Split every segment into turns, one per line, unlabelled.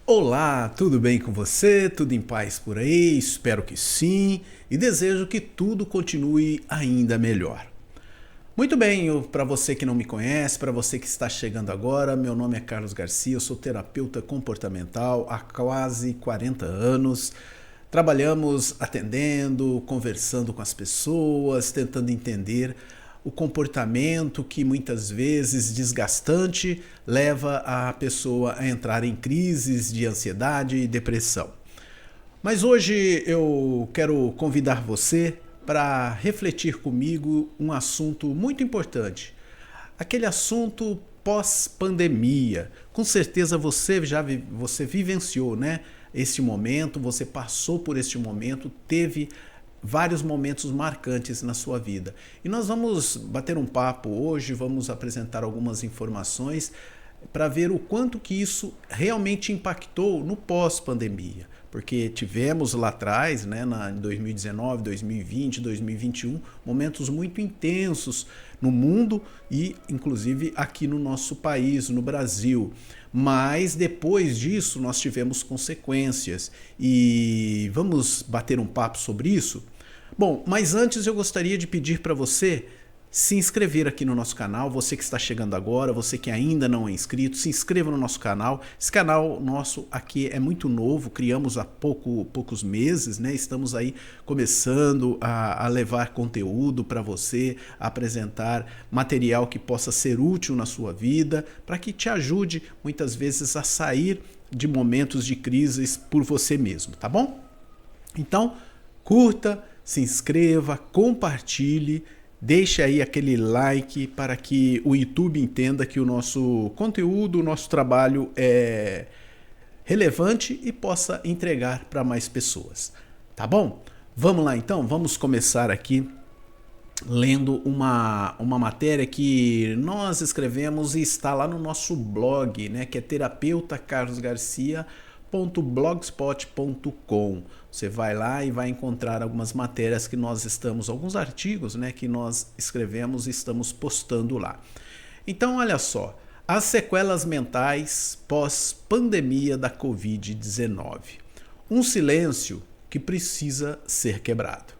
Olá, tudo bem com você? Tudo em paz por aí? Espero que sim e desejo que tudo continue ainda melhor. Muito bem, para você que não me conhece, para você que está chegando agora, meu nome é Carlos Garcia, eu sou terapeuta comportamental há quase 40 anos. Trabalhamos atendendo, conversando com as pessoas, tentando entender o comportamento que muitas vezes desgastante leva a pessoa a entrar em crises de ansiedade e depressão. Mas hoje eu quero convidar você para refletir comigo um assunto muito importante. Aquele assunto pós-pandemia. Com certeza você vivenciou, né? Este momento, você passou por este momento, teve vários momentos marcantes na sua vida. E nós vamos bater um papo hoje, vamos apresentar algumas informações para ver o quanto que isso realmente impactou no pós-pandemia. Porque tivemos lá atrás, né, em 2019, 2020, 2021, momentos muito intensos no mundo e inclusive aqui no nosso país, no Brasil. Mas depois disso nós tivemos consequências e vamos bater um papo sobre isso? Bom, mas antes eu gostaria de pedir para você se inscrever aqui no nosso canal, você que está chegando agora, você que ainda não é inscrito, se inscreva no nosso canal. Esse canal nosso aqui é muito novo, criamos há poucos meses, né? Estamos aí começando a levar conteúdo para você, a apresentar material que possa ser útil na sua vida, para que te ajude muitas vezes a sair de momentos de crises por você mesmo, tá bom? Então, curta, se inscreva, compartilhe, deixe aí aquele like para que o YouTube entenda que o nosso conteúdo, o nosso trabalho é relevante e possa entregar para mais pessoas. Tá bom? Vamos lá então, vamos começar aqui lendo uma matéria que nós escrevemos e está lá no nosso blog, né, que é terapeutacarlosgarcia.blogspot.com. Você vai lá e vai encontrar algumas matérias que nós estamos, alguns artigos, né, que nós escrevemos e estamos postando lá. Então, olha só, as sequelas mentais pós-pandemia da Covid-19. Um silêncio que precisa ser quebrado.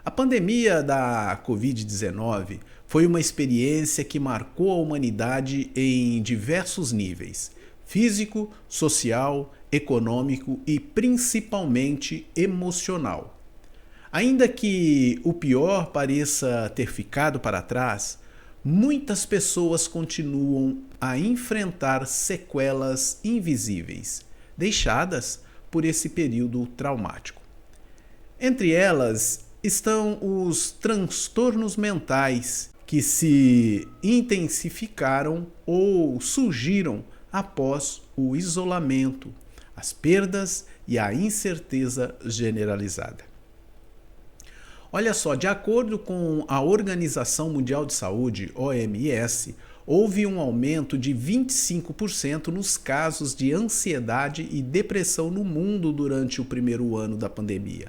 A pandemia da Covid-19 foi uma experiência que marcou a humanidade em diversos níveis: físico, social, econômico e principalmente emocional. Ainda que o pior pareça ter ficado para trás, muitas pessoas continuam a enfrentar sequelas invisíveis, deixadas por esse período traumático. Entre elas estão os transtornos mentais que se intensificaram ou surgiram após o isolamento, as perdas e a incerteza generalizada. Olha só, de acordo com a Organização Mundial de Saúde, OMS, houve um aumento de 25% nos casos de ansiedade e depressão no mundo durante o primeiro ano da pandemia.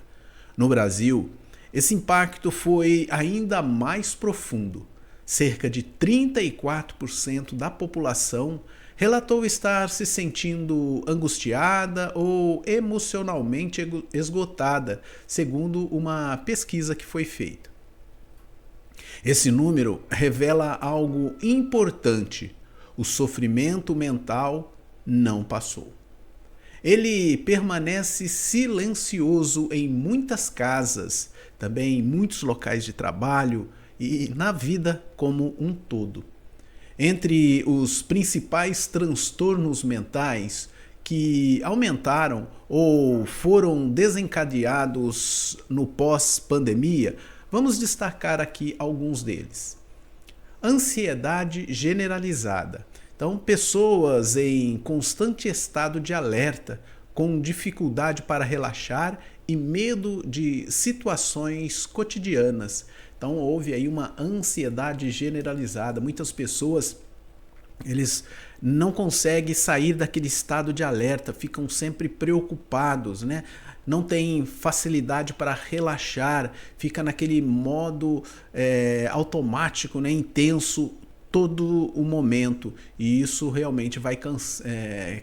No Brasil, esse impacto foi ainda mais profundo. Cerca de 34% da população relatou estar se sentindo angustiada ou emocionalmente esgotada, segundo uma pesquisa que foi feita. Esse número revela algo importante: o sofrimento mental não passou. Ele permanece silencioso em muitas casas, também em muitos locais de trabalho e na vida como um todo. Entre os principais transtornos mentais que aumentaram ou foram desencadeados no pós-pandemia, vamos destacar aqui alguns deles. Ansiedade generalizada. Então, pessoas em constante estado de alerta, com dificuldade para relaxar e medo de situações cotidianas. Então, houve aí uma ansiedade generalizada. Muitas pessoas, eles não conseguem sair daquele estado de alerta, ficam sempre preocupados, né? Não tem facilidade para relaxar, fica naquele modo automático, né? Intenso todo o momento, e isso realmente vai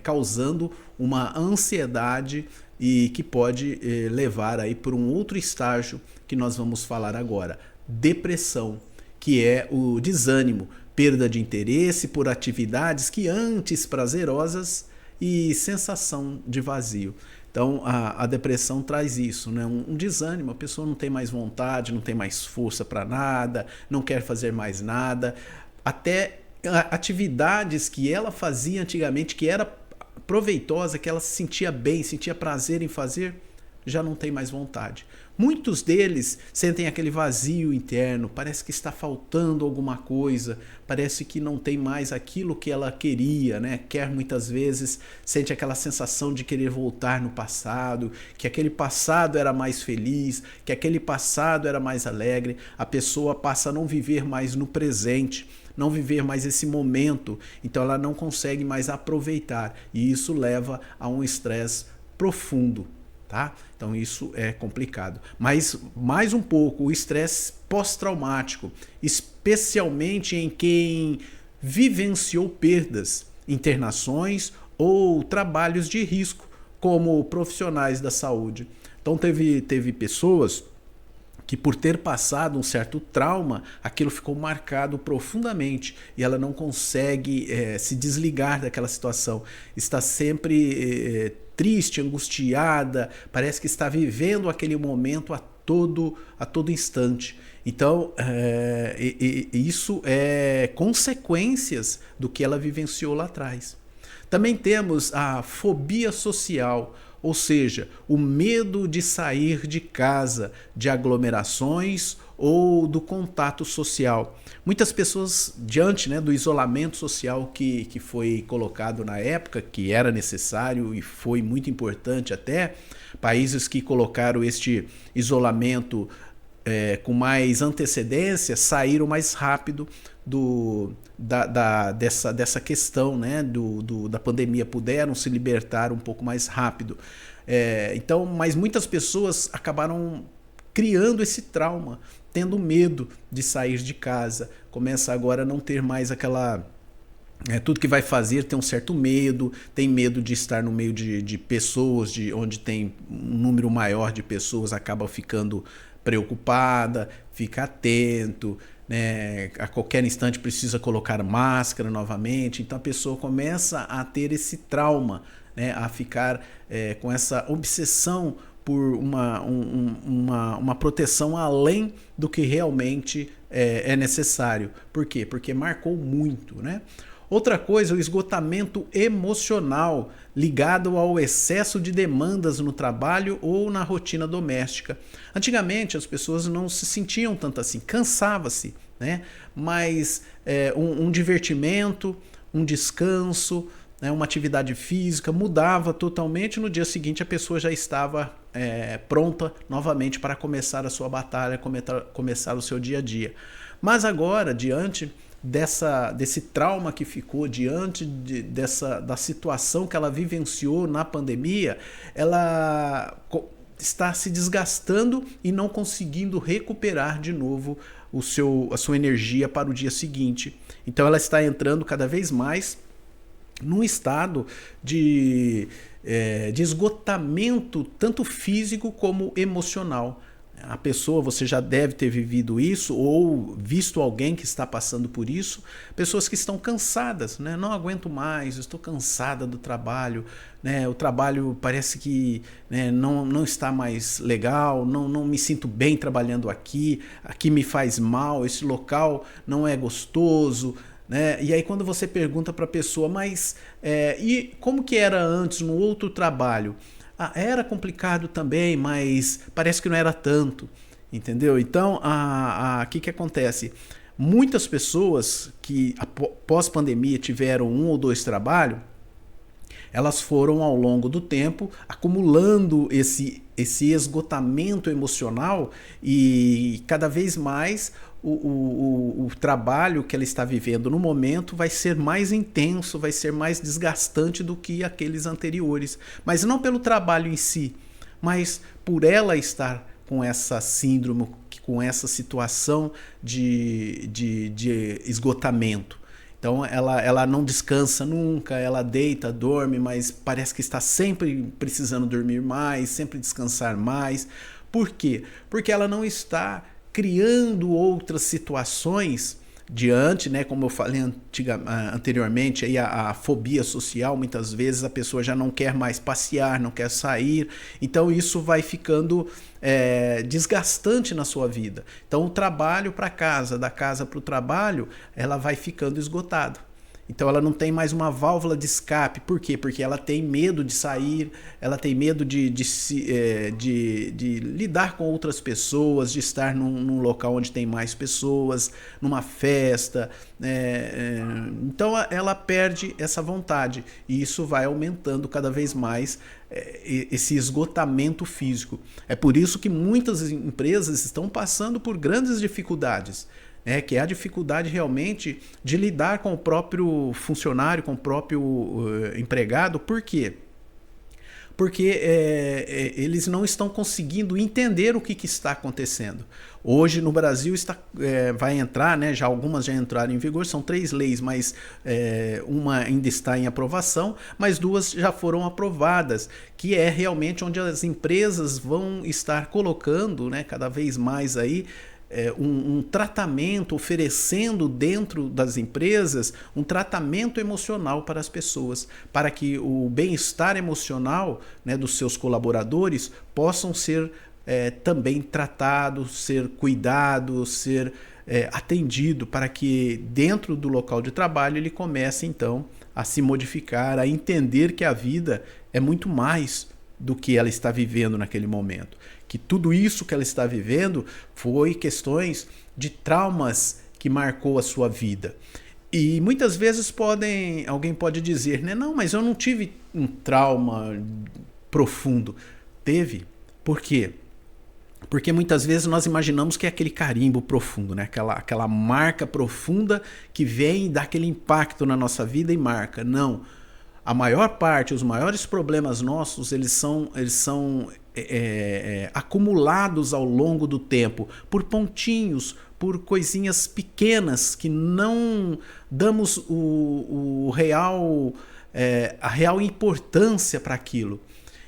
causando uma ansiedade e que pode levar aí para um outro estágio que nós vamos falar agora, depressão, que é o desânimo, perda de interesse por atividades que antes prazerosas e sensação de vazio. Então a depressão traz isso, né? Um desânimo, a pessoa não tem mais vontade, não tem mais força para nada, não quer fazer mais nada, até atividades que ela fazia antigamente, que era proveitosa, que ela se sentia bem, sentia prazer em fazer, já não tem mais vontade. Muitos deles sentem aquele vazio interno, parece que está faltando alguma coisa, parece que não tem mais aquilo que ela queria, né? Quer muitas vezes, sente aquela sensação de querer voltar no passado, que aquele passado era mais feliz, que aquele passado era mais alegre. A pessoa passa a não viver mais no presente, não viver mais esse momento, então ela não consegue mais aproveitar, e isso leva a um estresse profundo. Tá? Então isso é complicado. Mas mais um pouco, o estresse pós-traumático, especialmente em quem vivenciou perdas, internações ou trabalhos de risco, como profissionais da saúde. Então teve pessoas que, por ter passado um certo trauma, aquilo ficou marcado profundamente e ela não consegue se desligar daquela situação. Está sempre triste, angustiada, parece que está vivendo aquele momento a todo instante. Então, isso é consequências do que ela vivenciou lá atrás. Também temos a fobia social, ou seja, o medo de sair de casa, de aglomerações ou do contato social. Muitas pessoas, diante, né, do isolamento social que foi colocado na época, que era necessário e foi muito importante até, países que colocaram este isolamento com mais antecedência saíram mais rápido dessa questão, né, da pandemia, puderam se libertar um pouco mais rápido. Então, mas muitas pessoas acabaram criando esse trauma, tendo medo de sair de casa, começa agora a não ter mais aquela... tudo que vai fazer tem um certo medo, tem medo de estar no meio de pessoas, onde tem um número maior de pessoas, acaba ficando preocupada, fica atento, né? A qualquer instante precisa colocar máscara novamente, então a pessoa começa a ter esse trauma, né? A ficar com essa obsessão por uma proteção além do que realmente é necessário. Por quê? Porque marcou muito, né? Outra coisa, o esgotamento emocional ligado ao excesso de demandas no trabalho ou na rotina doméstica. Antigamente as pessoas não se sentiam tanto assim, cansava-se, né? Mas um divertimento, um descanso, né, uma atividade física mudava totalmente. No dia seguinte a pessoa já estava pronta novamente para começar a sua batalha, começar o seu dia a dia. Mas agora, diante desse trauma que ficou, diante da situação que ela vivenciou na pandemia, ela está se desgastando e não conseguindo recuperar de novo a sua energia para o dia seguinte. Então ela está entrando cada vez mais num estado de esgotamento, tanto físico como emocional. A pessoa, você já deve ter vivido isso ou visto alguém que está passando por isso, pessoas que estão cansadas, né? Não aguento mais, estou cansada do trabalho, né? O trabalho parece que, né, não está mais legal, não me sinto bem trabalhando aqui me faz mal, esse local não é gostoso, né? E aí quando você pergunta para a pessoa, mas e como que era antes no outro trabalho? Era complicado também, mas parece que não era tanto, entendeu? Então, que acontece? Muitas pessoas que pós-pandemia tiveram 1 ou 2 trabalhos, elas foram ao longo do tempo acumulando esse esgotamento emocional e cada vez mais o trabalho que ela está vivendo no momento vai ser mais intenso, vai ser mais desgastante do que aqueles anteriores. Mas não pelo trabalho em si, mas por ela estar com essa síndrome, com essa situação de esgotamento. Então ela não descansa nunca, ela deita, dorme, mas parece que está sempre precisando dormir mais, sempre descansar mais. Por quê? Porque ela não está criando outras situações diante, né, como eu falei anteriormente, aí a fobia social, muitas vezes a pessoa já não quer mais passear, não quer sair, então isso vai ficando desgastante na sua vida. Então o trabalho para casa, da casa para o trabalho, ela vai ficando esgotada. Então ela não tem mais uma válvula de escape. Por quê? Porque ela tem medo de sair, ela tem medo de lidar com outras pessoas, de estar num local onde tem mais pessoas, numa festa. Então ela perde essa vontade e isso vai aumentando cada vez mais esse esgotamento físico. É por isso que muitas empresas estão passando por grandes dificuldades. Que é a dificuldade realmente de lidar com o próprio funcionário, com o próprio empregado. Por quê? Porque eles não estão conseguindo entender o que está acontecendo. Hoje no Brasil vai entrar, né, já algumas já entraram em vigor, são 3 leis, mas uma ainda está em aprovação, mas 2 já foram aprovadas, que é realmente onde as empresas vão estar colocando, né, cada vez mais aí, um tratamento, oferecendo dentro das empresas um tratamento emocional para as pessoas, para que o bem-estar emocional, né, dos seus colaboradores possam ser também tratados, ser cuidados, ser atendido, para que dentro do local de trabalho ele comece então a se modificar, a entender que a vida é muito mais do que ela está vivendo naquele momento. Que tudo isso que ela está vivendo foi questões de traumas que marcou a sua vida. E muitas vezes alguém pode dizer, né, não, mas eu não tive um trauma profundo. Teve. Por quê? Porque muitas vezes nós imaginamos que é aquele carimbo profundo, né? Aquela marca profunda que vem e dá aquele impacto na nossa vida e marca. Não. A maior parte, os maiores problemas nossos, eles são acumulados ao longo do tempo por pontinhos, por coisinhas pequenas que não damos a real importância para aquilo.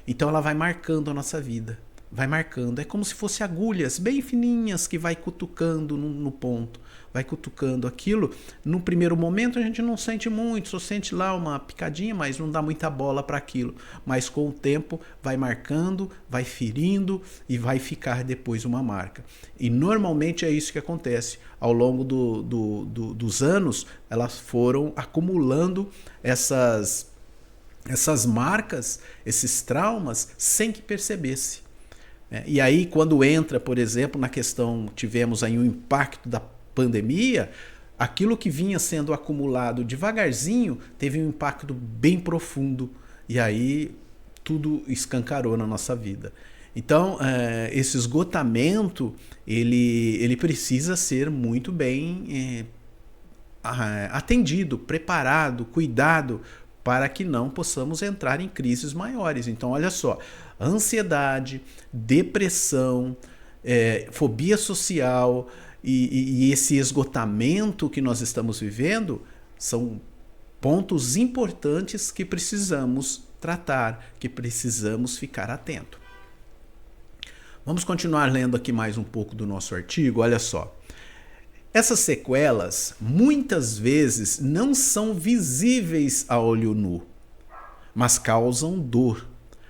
Então ela vai marcando a nossa vida, vai marcando. É como se fossem agulhas bem fininhas que vai cutucando no ponto. Vai cutucando aquilo. No primeiro momento a gente não sente muito, só sente lá uma picadinha, mas não dá muita bola para aquilo. Mas com o tempo vai marcando, vai ferindo e vai ficar depois uma marca. E normalmente é isso que acontece. Ao longo dos anos, elas foram acumulando essas marcas, esses traumas, sem que percebesse. E aí quando entra, por exemplo, na questão, tivemos aí um impacto da pandemia, aquilo que vinha sendo acumulado devagarzinho teve um impacto bem profundo e aí tudo escancarou na nossa vida. Então esse esgotamento ele precisa ser muito bem atendido, preparado, cuidado, para que não possamos entrar em crises maiores. Então olha só, ansiedade, depressão, fobia social e esse esgotamento que nós estamos vivendo são pontos importantes que precisamos tratar, que precisamos ficar atento. Vamos continuar lendo aqui mais um pouco do nosso artigo. Olha só. Essas sequelas muitas vezes não são visíveis a olho nu, mas causam dor,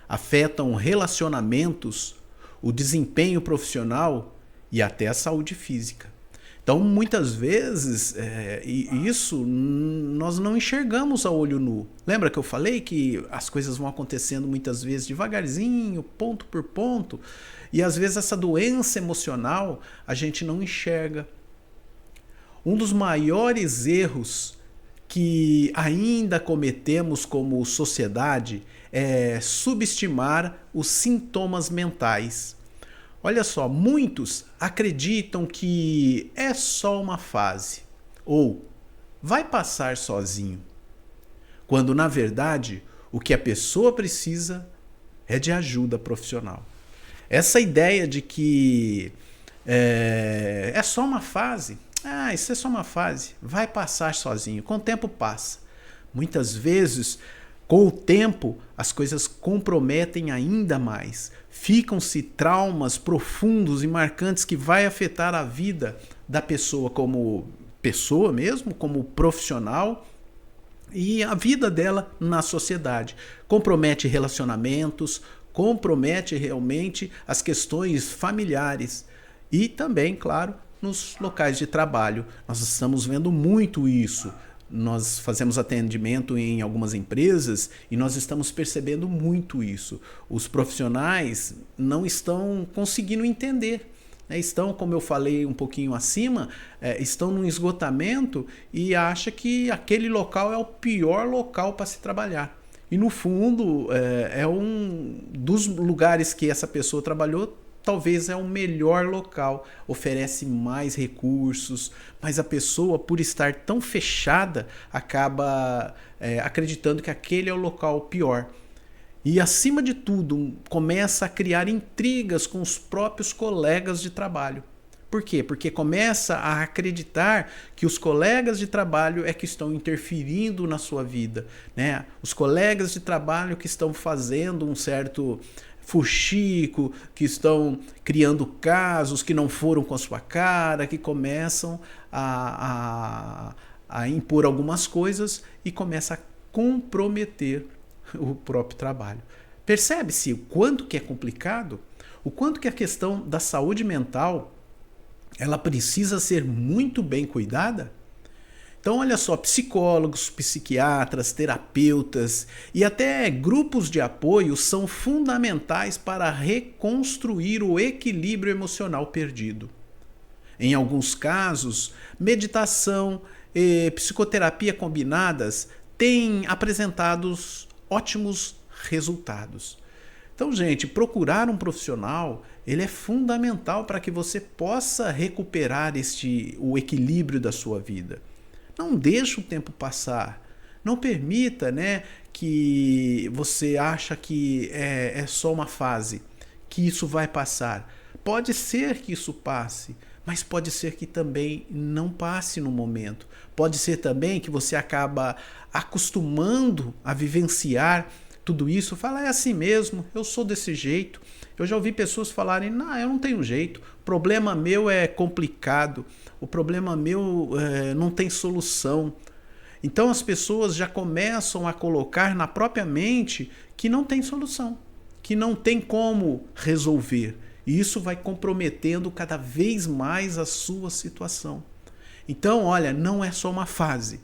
afetam relacionamentos, o desempenho profissional e até a saúde física. Então, muitas vezes, isso nós não enxergamos a olho nu. Lembra que eu falei que as coisas vão acontecendo muitas vezes devagarzinho, ponto por ponto, e às vezes essa doença emocional a gente não enxerga. Um dos maiores erros que ainda cometemos como sociedade é subestimar os sintomas mentais. Olha só, muitos acreditam que é só uma fase ou vai passar sozinho, quando na verdade o que a pessoa precisa é de ajuda profissional. Essa ideia de que é só uma fase, Ah, isso é só uma fase, vai passar sozinho, com o tempo passa. Muitas vezes, com o tempo, as coisas comprometem ainda mais. Ficam-se traumas profundos e marcantes que vai afetar a vida da pessoa como pessoa mesmo, como profissional e a vida dela na sociedade. Compromete relacionamentos, compromete realmente as questões familiares e também, claro, nos locais de trabalho. Nós estamos vendo muito isso. Nós fazemos atendimento em algumas empresas e nós estamos percebendo muito isso. Os profissionais não estão conseguindo entender. Estão, como eu falei um pouquinho acima, estão num esgotamento e acham que aquele local é o pior local para se trabalhar. E no fundo, é um dos lugares que essa pessoa trabalhou, talvez é o melhor local, oferece mais recursos, mas a pessoa, por estar tão fechada, acaba acreditando que aquele é o local pior. E, acima de tudo, começa a criar intrigas com os próprios colegas de trabalho. Por quê? Porque começa a acreditar que os colegas de trabalho é que estão interferindo na sua vida, né? Os colegas de trabalho que estão fazendo um certo fuxico, que estão criando casos que não foram com a sua cara, que começam a impor algumas coisas e começa a comprometer o próprio trabalho. Percebe-se o quanto que é complicado, o quanto que a questão da saúde mental ela precisa ser muito bem cuidada? Então, olha só, psicólogos, psiquiatras, terapeutas e até grupos de apoio são fundamentais para reconstruir o equilíbrio emocional perdido. Em alguns casos, meditação e psicoterapia combinadas têm apresentado ótimos resultados. Então, gente, procurar um profissional, ele é fundamental para que você possa recuperar o equilíbrio da sua vida. Não deixe o tempo passar. Não permita, né, que você acha que é só uma fase, que isso vai passar. Pode ser que isso passe, mas pode ser que também não passe no momento. Pode ser também que você acaba acostumando a vivenciar tudo isso, fala, é assim mesmo, eu sou desse jeito. Eu já ouvi pessoas falarem, não, eu não tenho jeito, o problema meu é complicado, o problema meu não tem solução. Então as pessoas já começam a colocar na própria mente que não tem solução, que não tem como resolver. E isso vai comprometendo cada vez mais a sua situação. Então, olha, não é só uma fase.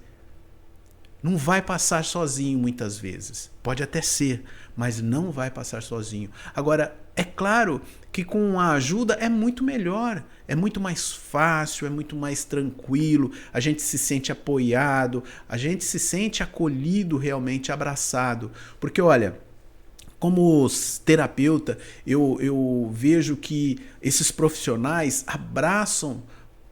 Não vai passar sozinho muitas vezes. Pode até ser, mas não vai passar sozinho. Agora, é claro que com a ajuda é muito melhor, é muito mais fácil, é muito mais tranquilo, a gente se sente apoiado, a gente se sente acolhido, realmente abraçado. Porque, olha, como terapeuta, eu vejo que esses profissionais abraçam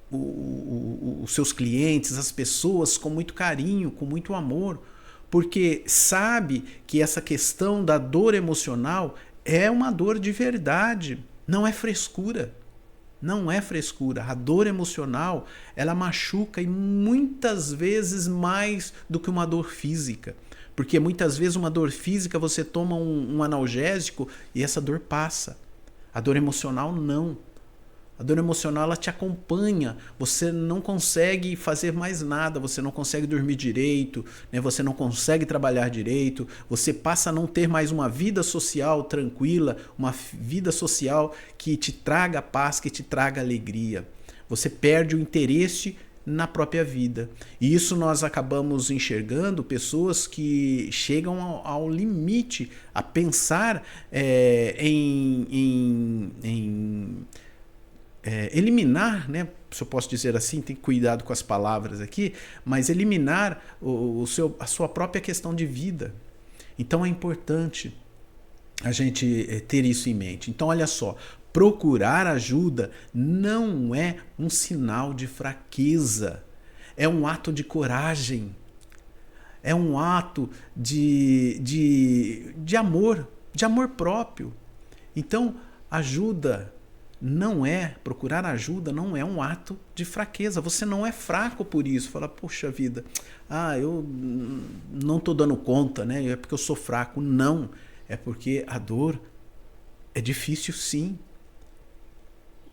os seus clientes, as pessoas com muito carinho, com muito amor, porque sabe que essa questão da dor emocional é uma dor de verdade, não é frescura. Não é frescura. A dor emocional, ela machuca e muitas vezes mais do que uma dor física. Porque muitas vezes uma dor física você toma um analgésico e essa dor passa. A dor emocional não. A dor emocional ela te acompanha, você não consegue fazer mais nada, você não consegue dormir direito, né? Você não consegue trabalhar direito, você passa a não ter mais uma vida social tranquila, uma vida social que te traga paz, que te traga alegria. Você perde o interesse na própria vida. E isso nós acabamos enxergando pessoas que chegam ao limite, a pensar eliminar, né? Se eu posso dizer assim, tem cuidado com as palavras aqui, mas eliminar a sua própria questão de vida. Então é importante a gente ter isso em mente. Então olha só, procurar ajuda não é um sinal de fraqueza, é um ato de coragem, é um ato de amor próprio. Então ajuda procurar ajuda não é um ato de fraqueza. Você não é fraco por isso. Fala, poxa vida, eu não estou dando conta, né? É porque eu sou fraco. Não, é porque a dor é difícil, sim.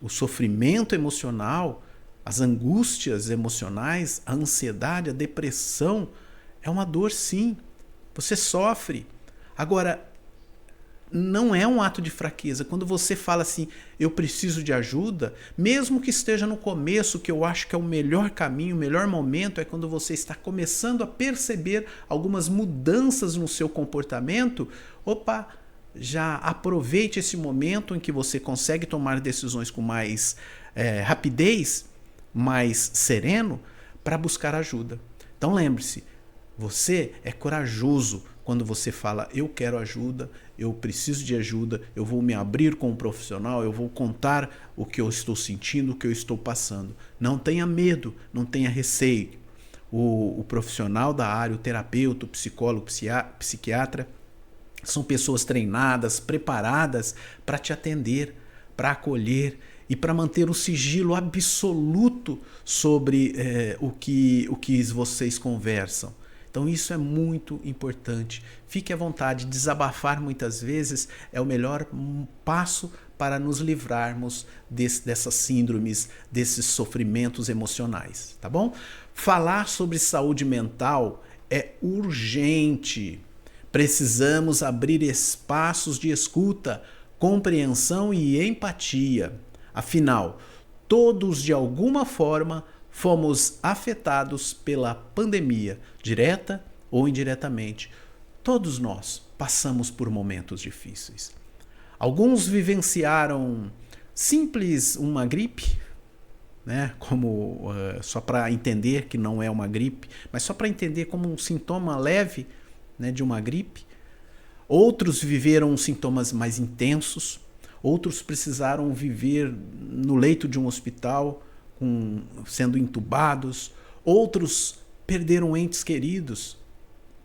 O sofrimento emocional, as angústias emocionais, a ansiedade, a depressão, é uma dor, sim. Você sofre. Agora, não é um ato de fraqueza. Quando você fala assim, eu preciso de ajuda, mesmo que esteja no começo, que eu acho que é o melhor caminho, o melhor momento é quando você está começando a perceber algumas mudanças no seu comportamento. Opa, já aproveite esse momento em que você consegue tomar decisões com mais rapidez, mais sereno, para buscar ajuda. Então lembre-se, você é corajoso quando você fala, eu quero ajuda, eu preciso de ajuda, eu vou me abrir com um profissional, eu vou contar o que eu estou sentindo, o que eu estou passando. Não tenha medo, não tenha receio. O profissional da área, o terapeuta, o psicólogo, psiquiatra, são pessoas treinadas, preparadas para te atender, para acolher e para manter um sigilo absoluto sobre o que vocês conversam. Então isso é muito importante. Fique à vontade. Desabafar muitas vezes é o melhor passo para nos livrarmos dessas síndromes, desses sofrimentos emocionais, tá bom? Falar sobre saúde mental é urgente. Precisamos abrir espaços de escuta, compreensão e empatia. Afinal, todos de alguma forma fomos afetados pela pandemia, direta ou indiretamente. Todos nós passamos por momentos difíceis. Alguns vivenciaram uma gripe, né? Como só para entender que não é uma gripe, mas só para entender como um sintoma leve, né, de uma gripe. Outros viveram sintomas mais intensos. Outros precisaram viver no leito de um hospital, sendo entubados. Outros perderam entes queridos,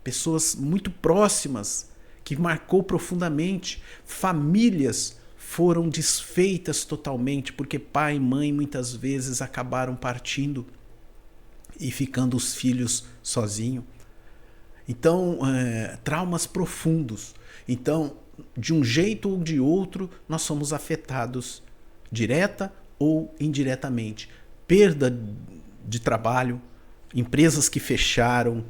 pessoas muito próximas, que marcou profundamente. Famílias foram desfeitas totalmente, porque pai e mãe muitas vezes acabaram partindo e ficando os filhos sozinhos. Então, traumas profundos. Então, de um jeito ou de outro, nós somos afetados, direta ou indiretamente. Perda de trabalho, empresas que fecharam,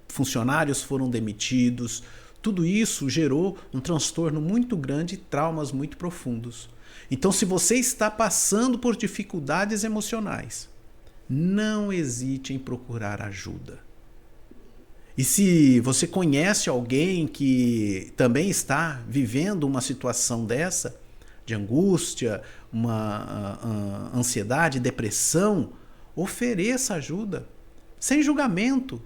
funcionários foram demitidos. Tudo isso gerou um transtorno muito grande e traumas muito profundos. Então, se você está passando por dificuldades emocionais, não hesite em procurar ajuda. E se você conhece alguém que também está vivendo uma situação dessa, de angústia, uma ansiedade, depressão, ofereça ajuda, sem julgamento.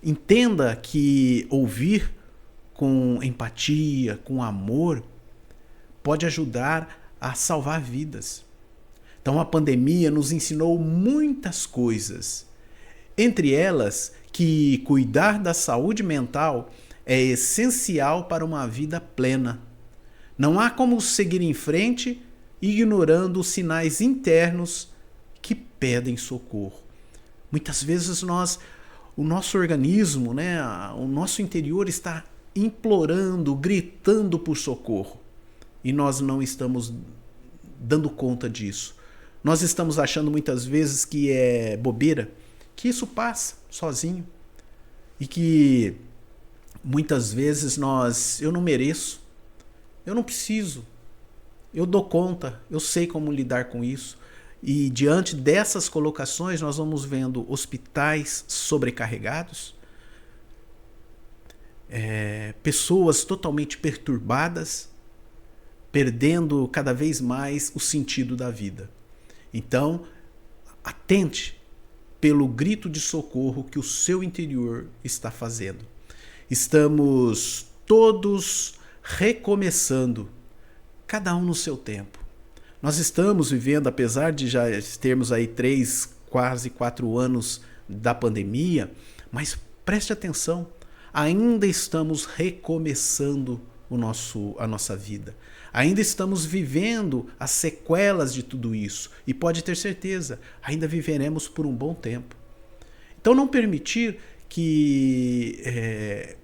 Entenda que ouvir com empatia, com amor, pode ajudar a salvar vidas. Então a pandemia nos ensinou muitas coisas. Entre elas, que cuidar da saúde mental é essencial para uma vida plena. Não há como seguir em frente ignorando os sinais internos que pedem socorro. Muitas vezes o nosso organismo, né, o nosso interior está implorando, gritando por socorro. E nós não estamos dando conta disso. Nós estamos achando muitas vezes que é bobeira, que isso passa sozinho e que muitas vezes eu não mereço, eu não preciso, eu dou conta, eu sei como lidar com isso. E diante dessas colocações nós vamos vendo hospitais sobrecarregados, pessoas totalmente perturbadas, perdendo cada vez mais o sentido da vida. Então, atente pelo grito de socorro que o seu interior está fazendo. Estamos todos recomeçando, cada um no seu tempo. Nós estamos vivendo, apesar de já termos aí 3, quase 4 anos da pandemia, mas preste atenção, ainda estamos recomeçando a nossa vida. Ainda estamos vivendo as sequelas de tudo isso. E pode ter certeza, ainda viveremos por um bom tempo. Então não permitir que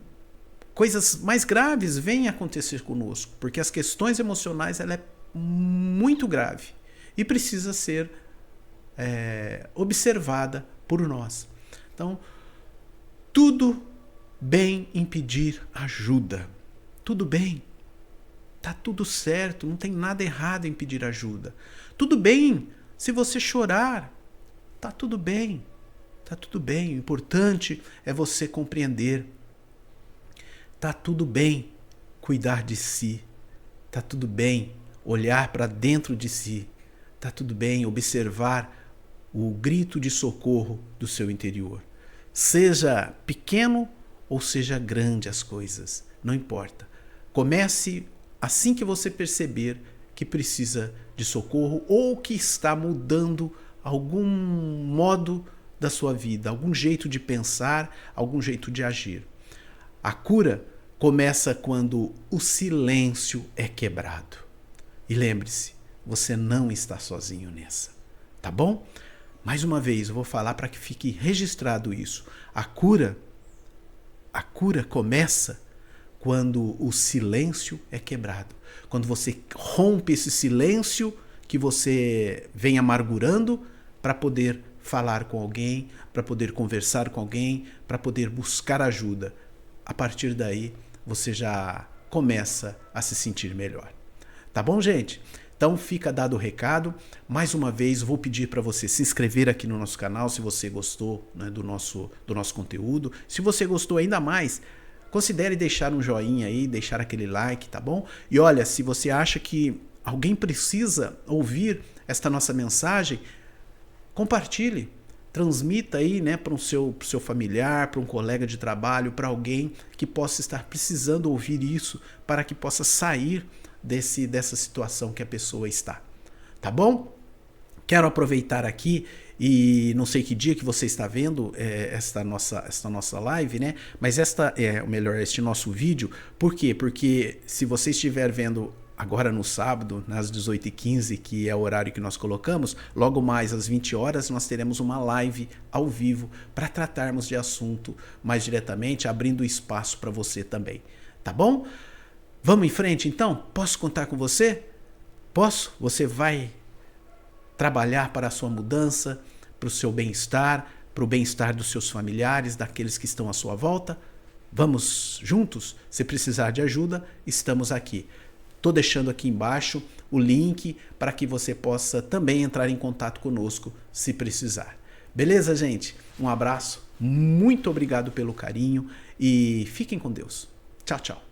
coisas mais graves venham acontecer conosco. Porque as questões emocionais ela é muito grave. E precisa ser observada por nós. Então, tudo bem em pedir ajuda. Tudo bem. Tá tudo certo, não tem nada errado em pedir ajuda. Tudo bem se você chorar. Tá tudo bem. Tá tudo bem. O importante é você compreender. Tá tudo bem cuidar de si. Tá tudo bem olhar para dentro de si. Tá tudo bem observar o grito de socorro do seu interior. Seja pequeno ou seja grande as coisas, não importa. Comece assim que você perceber que precisa de socorro ou que está mudando algum modo da sua vida, algum jeito de pensar, algum jeito de agir. A cura começa quando o silêncio é quebrado. E lembre-se, você não está sozinho nessa, tá bom? Mais uma vez, eu vou falar para que fique registrado isso. A cura começa quando o silêncio é quebrado. Quando você rompe esse silêncio que você vem amargurando para poder falar com alguém, para poder conversar com alguém, para poder buscar ajuda. A partir daí, você já começa a se sentir melhor. Tá bom, gente? Então fica dado o recado. Mais uma vez, vou pedir para você se inscrever aqui no nosso canal se você gostou, né, do nosso conteúdo. Se você gostou ainda mais, considere deixar um joinha aí, deixar aquele like, tá bom? E olha, se você acha que alguém precisa ouvir esta nossa mensagem, compartilhe, transmita aí, né, para o seu familiar, para um colega de trabalho, para alguém que possa estar precisando ouvir isso, para que possa sair dessa situação que a pessoa está. Tá bom? Quero aproveitar aqui e não sei que dia que você está vendo esta nossa live, né? Mas este nosso vídeo. Por quê? Porque se você estiver vendo agora no sábado, às 18h15, que é o horário que nós colocamos, logo mais às 20 horas nós teremos uma live ao vivo para tratarmos de assunto mais diretamente, abrindo espaço para você também. Tá bom? Vamos em frente então? Posso contar com você? Posso? Você vai trabalhar para a sua mudança, para o seu bem-estar, para o bem-estar dos seus familiares, daqueles que estão à sua volta? Vamos juntos? Se precisar de ajuda, estamos aqui. Estou deixando aqui embaixo o link para que você possa também entrar em contato conosco se precisar. Beleza, gente? Um abraço, muito obrigado pelo carinho e fiquem com Deus. Tchau, tchau.